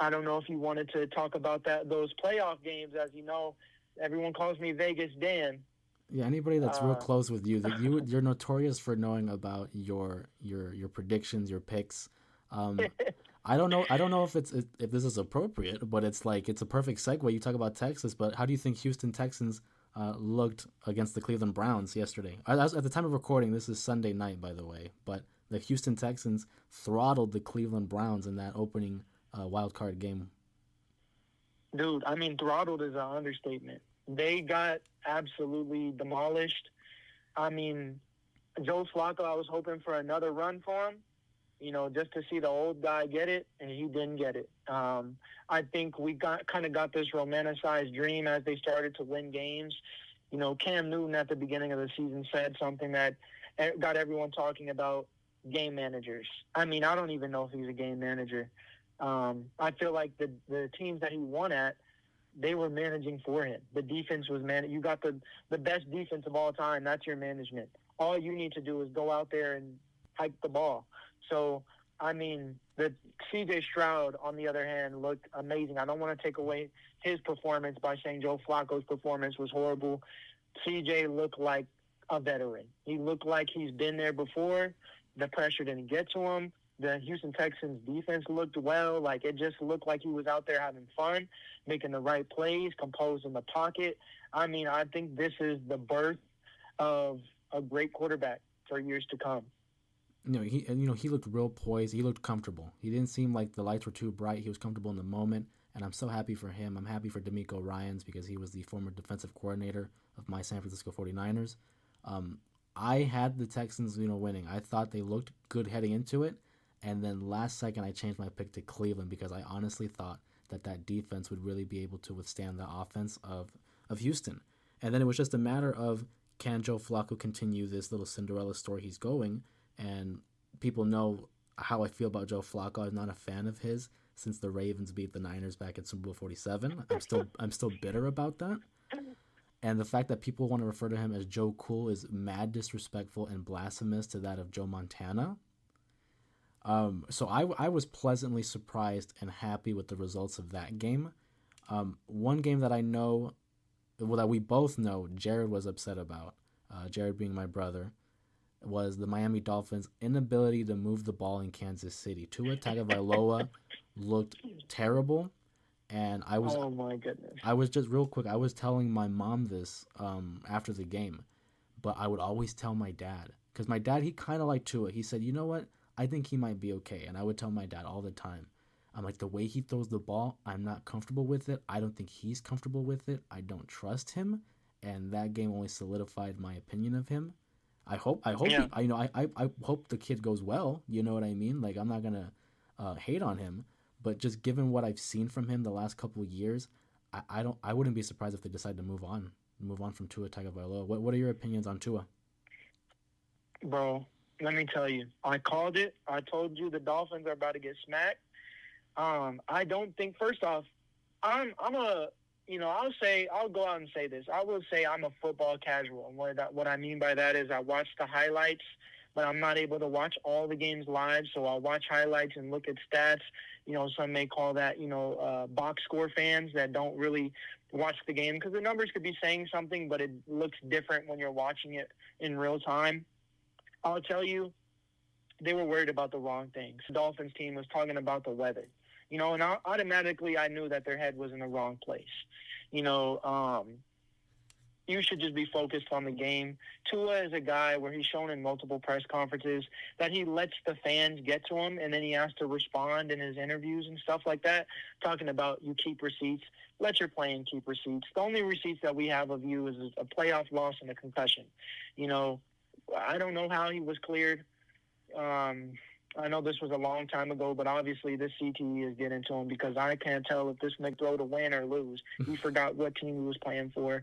I don't know if you wanted to talk about those playoff games. As you know, everyone calls me Vegas Dan. Yeah, anybody that's real Uh, close with you, that you're notorious for knowing about your predictions, your picks. Um, I don't know if if this is appropriate, but it's like it's a perfect segue. You talk about Texas, but how do you think Houston Texans looked against the Cleveland Browns yesterday? At the time of recording, this is Sunday night, by the way. But the Houston Texans throttled the Cleveland Browns in that opening wild card game. Dude, I mean, throttled is an understatement. They got absolutely demolished. I mean, Joe Flacco, I was hoping for another run for him, just to see the old guy get it, and he didn't get it. I think we got this romanticized dream as they started to win games. Cam Newton at the beginning of the season said something that got everyone talking about game managers. I mean, I don't even know if he's a game manager. I feel like the teams that he won at, they were managing for him. The defense was You got the best defense of all time. That's your management. All you need to do is go out there and hike the ball. So, I mean, the C.J. Stroud, on the other hand, looked amazing. I don't want to take away his performance by saying Joe Flacco's performance was horrible. C.J. looked like a veteran. He looked like he's been there before. The pressure didn't get to him. The Houston Texans defense looked well. Like, it just looked like he was out there having fun, making the right plays, composed in the pocket. I mean, I think this is the birth of a great quarterback for years to come. He looked real poised. He looked comfortable. He didn't seem like the lights were too bright. He was comfortable in the moment, and I'm so happy for him. I'm happy for D'Amico Ryans because he was the former defensive coordinator of my San Francisco 49ers. Um, I had the Texans, winning. I thought they looked good heading into it, and then last second I changed my pick to Cleveland because I honestly thought that defense would really be able to withstand the offense of Houston. And then it was just a matter of, can Joe Flacco continue this little Cinderella story he's going? And people know how I feel about Joe Flacco. I'm not a fan of his since the Ravens beat the Niners back at Super Bowl 47. I'm still bitter about that. And the fact that people want to refer to him as Joe Cool is mad disrespectful and blasphemous to that of Joe Montana. So I was pleasantly surprised and happy with the results of that game. One game that I know, well, that we both know, Jared was upset about. Jared being my brother, was the Miami Dolphins' inability to move the ball in Kansas City. Tua Tagovailoa looked terrible, and Oh, my goodness. I was just real quick. I was telling my mom this after the game, but I would always tell my dad because my dad, he kind of liked Tua. He said, "You know what? I think he might be okay," and I would tell my dad all the time. I'm like, the way he throws the ball, I'm not comfortable with it. I don't think he's comfortable with it. I don't trust him, and that game only solidified my opinion of him. I hope Yeah. I hope the kid goes well. You know what I mean? Like, I'm not gonna hate on him, but just given what I've seen from him the last couple of years, I wouldn't be surprised if they decide to move on from Tua Tagovailoa. What are your opinions on Tua? Bro, let me tell you. I called it. I told you the Dolphins are about to get smacked. I don't think. First off, I'm a I'll go out and say this. I will say I'm a football casual, and what I mean by that is I watch the highlights, but I'm not able to watch all the games live. So I'll watch highlights and look at stats. Some may call that box score fans that don't really watch the game because the numbers could be saying something, but it looks different when you're watching it in real time. I'll tell you, they were worried about the wrong things. The Dolphins team was talking about the weather, and automatically I knew that their head was in the wrong place. You know, um, you should just be focused on the game. Tua is a guy where he's shown in multiple press conferences that he lets the fans get to him, and then he has to respond in his interviews and stuff like that, talking about you keep receipts. Let your playing keep receipts. The only receipts that we have of you is a playoff loss and a concussion. You know, I don't know how he was cleared. Um, I know this was a long time ago, but obviously this CTE is getting to him because I can't tell if this nigga throw to win or lose. He forgot what team he was playing for.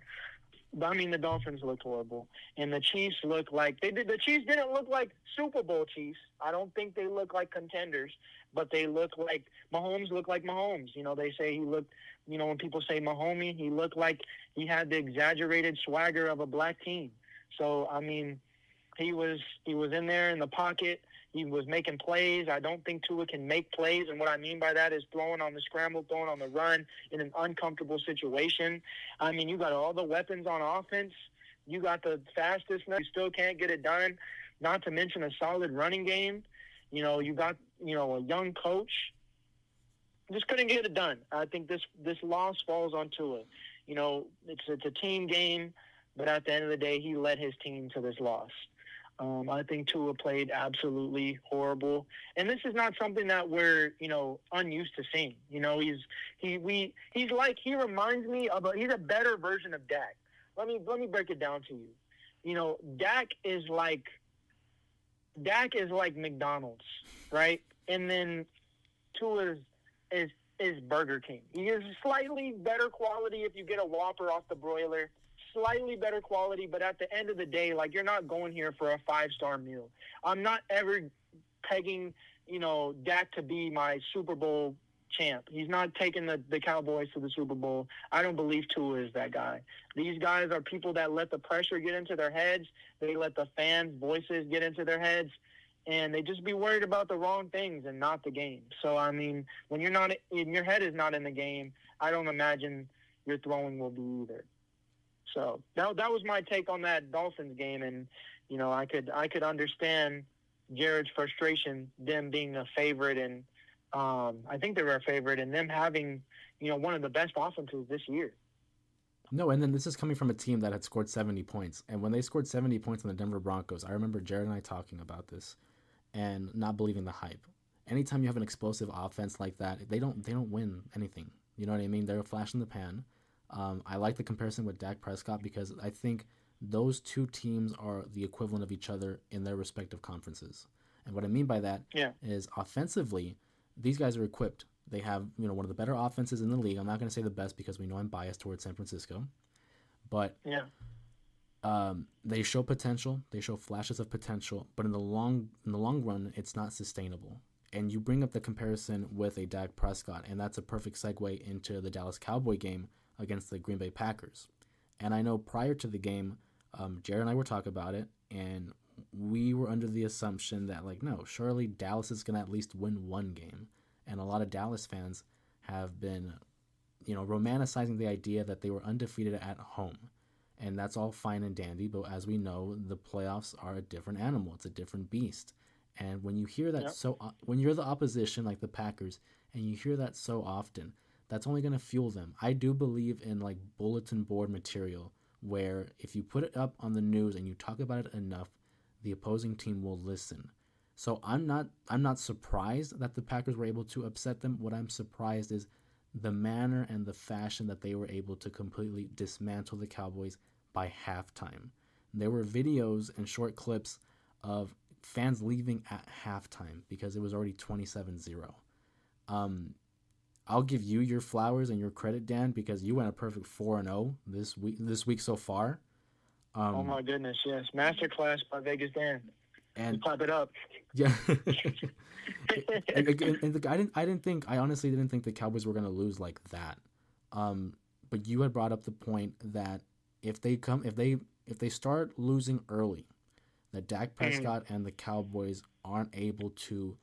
But I mean, the Dolphins looked horrible, and the Chiefs looked like they did. The Chiefs didn't look like Super Bowl Chiefs. I don't think they look like contenders, but they look like Mahomes. Looked like Mahomes. They say he looked. When people say Mahomie, he looked like he had the exaggerated swagger of a black team. So I mean, he was in there in the pocket. He was making plays. I don't think Tua can make plays, and what I mean by that is throwing on the scramble, throwing on the run in an uncomfortable situation. I mean, you got all the weapons on offense. You got the fastest. You still can't get it done. Not to mention a solid running game. You got a young coach. Just couldn't get it done. I think this loss falls on Tua. It's a team game, but at the end of the day, he led his team to this loss. I think Tua played absolutely horrible, and this is not something that we're unused to seeing. He reminds me of he's a better version of Dak. Let me break it down to you. Dak is like McDonald's, right? And then Tua is Burger King. He is slightly better quality if you get a Whopper off the broiler. Slightly better quality, but at the end of the day, you're not going here for a 5-star meal. I'm not ever pegging, Dak to be my Super Bowl champ. He's not taking the Cowboys to the Super Bowl. I don't believe Tua is that guy. These guys are people that let the pressure get into their heads. They let the fans' voices get into their heads, and they just be worried about the wrong things and not the game. So, I mean, when your head is not in the game, I don't imagine your throwing will be either. So that was my take on that Dolphins game, and I could understand Jared's frustration, them being a favorite, and I think they were a favorite, and them having one of the best offenses this year. No, and then this is coming from a team that had scored 70 points, and when they scored 70 points on the Denver Broncos, I remember Jared and I talking about this and not believing the hype. Anytime you have an explosive offense like that, they don't win anything. You know what I mean? They're a flash in the pan. I like the comparison with Dak Prescott because I think those two teams are the equivalent of each other in their respective conferences. And what I mean by that is offensively, these guys are equipped. They have one of the better offenses in the league. I'm not going to say the best because we know I'm biased towards San Francisco, but they show potential. They show flashes of potential, but in the long run, it's not sustainable. And you bring up the comparison with a Dak Prescott, and that's a perfect segue into the Dallas Cowboy game against the Green Bay Packers. And I know prior to the game, Jared and I were talking about it, and we were under the assumption that, no, surely Dallas is going to at least win one game. And a lot of Dallas fans have been, romanticizing the idea that they were undefeated at home. And that's all fine and dandy, but as we know, the playoffs are a different animal. It's a different beast. And when you hear that when you're the opposition, like the Packers, and you hear that so often, that's only going to fuel them. I do believe in bulletin board material where if you put it up on the news and you talk about it enough, the opposing team will listen. So I'm not surprised that the Packers were able to upset them. What I'm surprised is the manner and the fashion that they were able to completely dismantle the Cowboys by halftime. There were videos and short clips of fans leaving at halftime because it was already 27-0. I'll give you your flowers and your credit, Dan, because you went a perfect 4-0 this week so far. Oh my goodness, yes, masterclass by Vegas Dan. And clap it up. Yeah. I honestly didn't think the Cowboys were going to lose like that. But you had brought up the point that if they start losing early, that Dak Prescott and the Cowboys aren't able to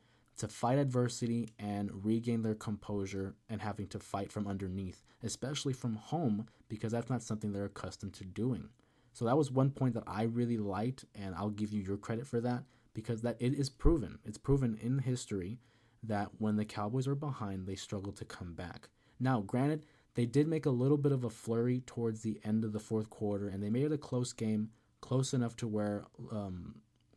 fight adversity and regain their composure and having to fight from underneath, especially from home, because that's not something they're accustomed to doing. So that was one point that I really liked, and I'll give you your credit for that, because that it is proven. It's proven in history that when the Cowboys are behind, they struggle to come back. Now, granted, they did make a little bit of a flurry towards the end of the fourth quarter, and they made it a close game, close enough to where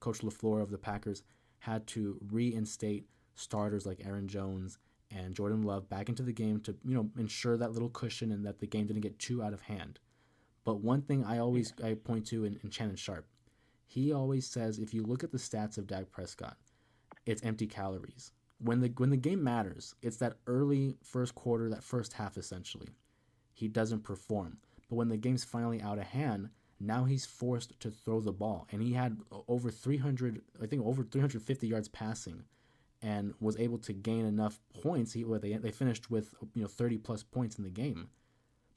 Coach LaFleur of the Packers had to reinstate starters like Aaron Jones and Jordan Love back into the game to ensure that little cushion and that the game didn't get too out of hand. But one thing I point to in Shannon Sharp, he always says if you look at the stats of Dak Prescott, it's empty calories. When the game matters, it's that early first quarter, that first half essentially. He doesn't perform. But when the game's finally out of hand, now he's forced to throw the ball. And he had over 350 yards passing and was able to gain enough points. They finished with 30 plus points in the game.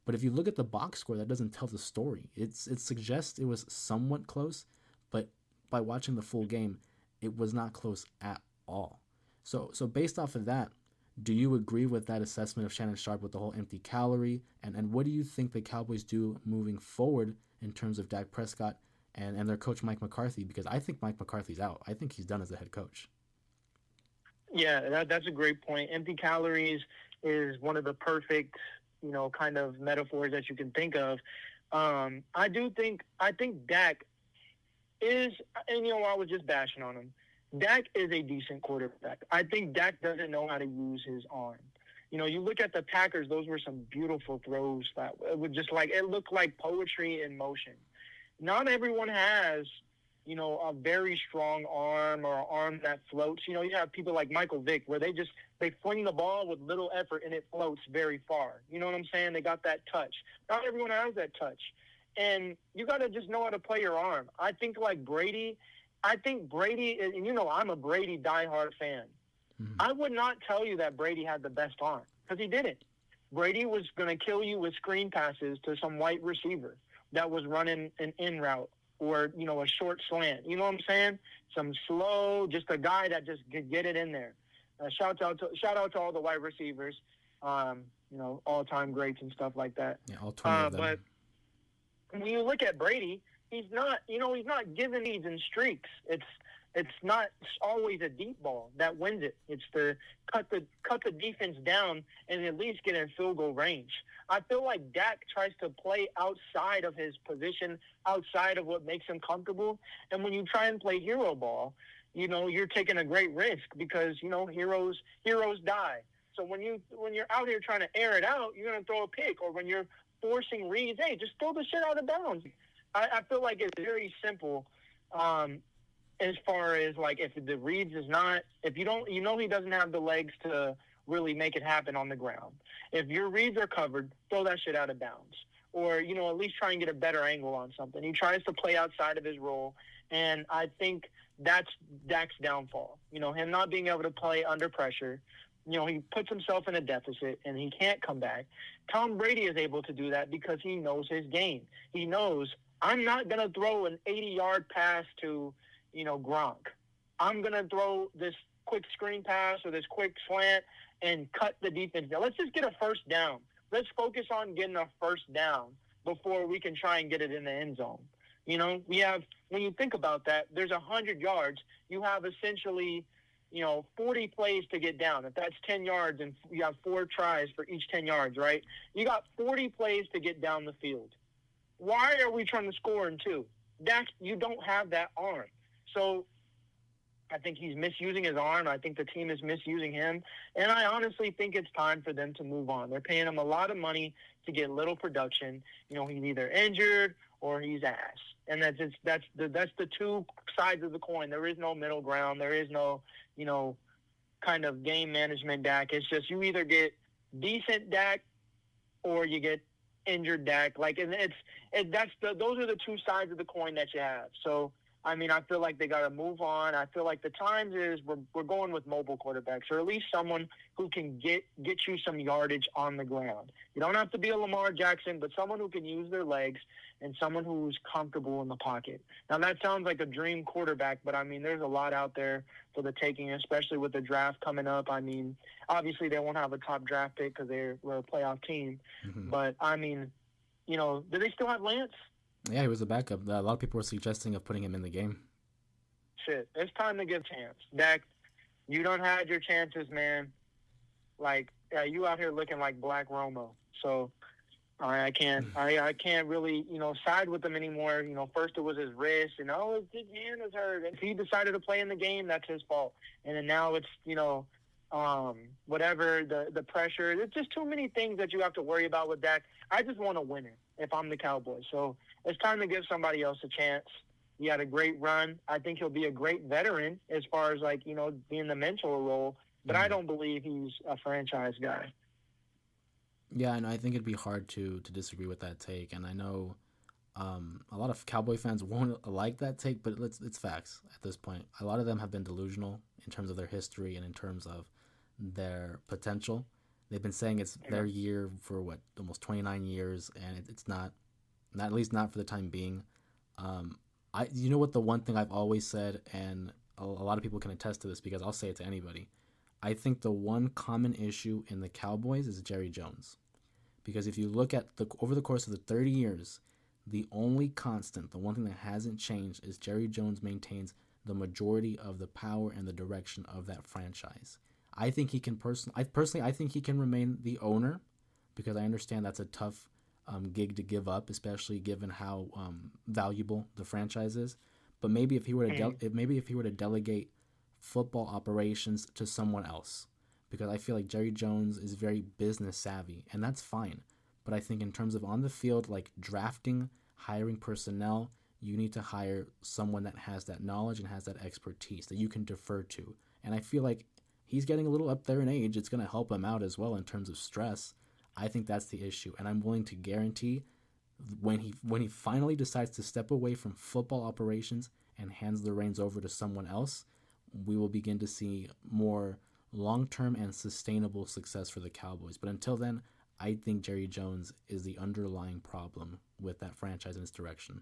But if you look at the box score, that doesn't tell the story. It suggests it was somewhat close, but by watching the full game, it was not close at all. So based off of that, do you agree with that assessment of Shannon Sharp with the whole empty calorie? And what do you think the Cowboys do moving forward in terms of Dak Prescott and their coach Mike McCarthy? Because I think Mike McCarthy's out. I think he's done as a head coach. Yeah, that's a great point. Empty calories is one of the perfect, kind of metaphors that you can think of. I think Dak is, and I was just bashing on him. Dak is a decent quarterback. I think Dak doesn't know how to use his arm. You look at the Packers; those were some beautiful throws that it would just it looked like poetry in motion. Not everyone has, a very strong arm or an arm that floats. You have people like Michael Vick where they fling the ball with little effort and it floats very far. You know what I'm saying? They got that touch. Not everyone has that touch. And you got to just know how to play your arm. I think Brady, is, and I'm a Brady diehard fan. Mm-hmm. I would not tell you that Brady had the best arm because he didn't. Brady was going to kill you with screen passes to some white receiver that was running an in route or, a short slant. You know what I'm saying? Some slow, just a guy that just could get it in there. Shout out to all the wide receivers, all-time greats and stuff like that. Yeah, all 20 of them. But when you look at Brady, he's not giving leads in streaks. It's not always a deep ball that wins it. It's to cut the defense down and at least get in field goal range. I feel like Dak tries to play outside of his position, outside of what makes him comfortable. And when you try and play hero ball, you're taking a great risk because, heroes die. So when you're out here trying to air it out, you're going to throw a pick. Or when you're forcing reads, hey, just throw the shit out of bounds. I feel like it's very simple as far as, if the reads is not – if you don't – he doesn't have the legs to really make it happen on the ground. If your reads are covered, throw that shit out of bounds. Or, at least try and get a better angle on something. He tries to play outside of his role, and I think that's Dak's downfall. Him not being able to play under pressure. He puts himself in a deficit, and he can't come back. Tom Brady is able to do that because he knows his game. He knows, I'm not going to throw an 80-yard pass to, Gronk. I'm going to throw this quick screen pass or this quick slant and cut the defense down. Let's just get a first down. Let's focus on getting a first down before we can try and get it in the end zone. We have, when you think about that, there's 100 yards. You have essentially, 40 plays to get down. If that's 10 yards and you have 4 tries for each 10 yards, right? You got 40 plays to get down the field. Why are we trying to score in 2? You don't have that arm. So I think he's misusing his arm. I think the team is misusing him. And I honestly think it's time for them to move on. They're paying him a lot of money to get little production. He's either injured or he's ass. And that's the two sides of the coin. There is no middle ground. There is no, kind of game management Dak. It's just you either get decent Dak or you get injured Dak. Those are the two sides of the coin that you have. So, I feel like they got to move on. I feel like the times is we're going with mobile quarterbacks, or at least someone who can get you some yardage on the ground. You don't have to be a Lamar Jackson, but someone who can use their legs and someone who's comfortable in the pocket. Now, that sounds like a dream quarterback, but, there's a lot out there for the taking, especially with the draft coming up. Obviously they won't have a top draft pick because we're a playoff team. Mm-hmm. But, do they still have Lance? Yeah, he was a backup. A lot of people were suggesting of putting him in the game. Shit, it's time to give a chance. Dak, you don't have your chances, man. You out here looking like Black Romo. So I can't really, side with him anymore. First it was his wrist, and his hand is hurt. If he decided to play in the game, that's his fault. And then now it's, whatever, the pressure. It's just too many things that you have to worry about with Dak. I just want to win it if I'm the Cowboys. So it's time to give somebody else a chance. He had a great run. I think he'll be a great veteran as far as, being the mentor role. But I don't believe he's a franchise guy. Yeah, and I think it'd be hard to disagree with that take. And I know a lot of Cowboy fans won't like that take, but it's facts at this point. A lot of them have been delusional in terms of their history and in terms of their potential. They've been saying it's their year for almost 29 years, and it's not at least not for the time being. You know what, the one thing I've always said, and a lot of people can attest to this because I'll say it to anybody. I think the one common issue in the Cowboys is Jerry Jones. Because if you look at over the course of the 30 years, the only constant, the one thing that hasn't changed, is Jerry Jones maintains the majority of the power and the direction of that franchise. I think he can I think he can remain the owner, because I understand that's a tough gig to give up, especially given how valuable the franchise is. But maybe if he were to maybe if he were to delegate football operations to someone else, because I feel like Jerry Jones is very business savvy, and that's fine. But I think in terms of on the field, like drafting, hiring personnel, you need to hire someone that has that knowledge and has that expertise that you can defer to. And I feel like he's getting a little up there in age. It's going to help him out as well in terms of stress. I think that's the issue, and I'm willing to guarantee when he finally decides to step away from football operations and hands the reins over to someone else, we will begin to see more long-term and sustainable success for the Cowboys. But until then, I think Jerry Jones is the underlying problem with that franchise and its direction.